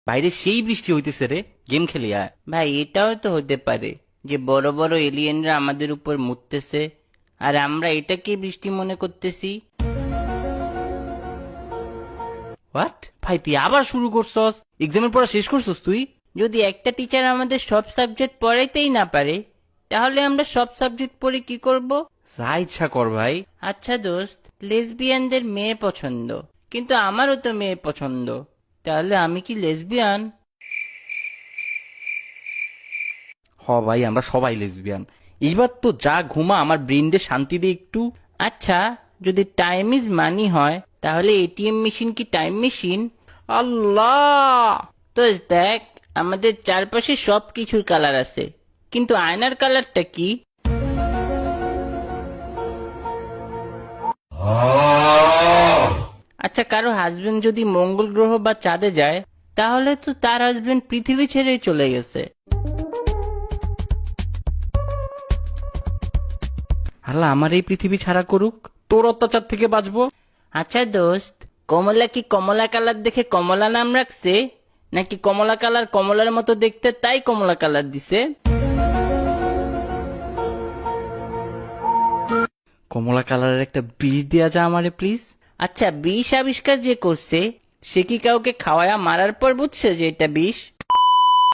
বাইরে সেই বৃষ্টি হইতেছে রে, গেম খেলি আয়। ভাই এটাও তো হতে পারে যে বড় বড় এলিয়েনরা আমাদের উপর মুততেছে আর আমরা এটাকে বৃষ্টি মনে করতেছি। হোয়াট ভাই, তুই আবার শুরু করছস? এক্সামের পড়া শেষ করছস তুই? যদি একটা টিচার আমাদের সব সাবজেক্ট পড়াইতেই না পারে, তাহলে আমরা সব সাবজেক্ট পড়ে কি করব? যা ইচ্ছা কর ভাই। আচ্ছা দোস্ত, লেসবিয়ানদের মেয়ে পছন্দ, কিন্তু আমারও তো মেয়ে পছন্দ, তাহলে আমি কি লেসবিয়ান? হ ভাই, আমরা সবাই লেসবিয়ান। এইবার তো যা ঘুমা, আমার ব্রেনডে শান্তি দে একটু। আচ্ছা, যদি টাইম ইজ মানি হয়, তাহলে এটিএম মেশিন কি টাইম মেশিন? আল্লাহ! তো দেখ, আমাদের চারপাশে সব কিছুর কালার আছে, কিন্তু আয়নার কালারটা কি? আচ্ছা, কারো হাজবেন্ড যদি মঙ্গল গ্রহ বা চাঁদে যায়, তাহলে তো তার হাজবেন্ড পৃথিবী ছেড়েই চলে গেছে। আল্লাহ আমার এই পৃথিবী ছাড়া করুক, তোর অত্যাচার থেকে বাঁচবো। আচ্ছা দোস্ত, কমলা কি কমলা কালার দেখে কমলা নাম রাখছে, নাকি কমলা কালার কমলার মতো দেখতে তাই কমলা কালার দিছে? কমলা কালারের একটা বীজ দেয়া যা আমারে প্লিজ। আচ্ছা, বিষ আবিষ্কার যে করছে, সে কি কাউকে খাওয়ায়া মারার পর বুঝছে যে এটা বিষ?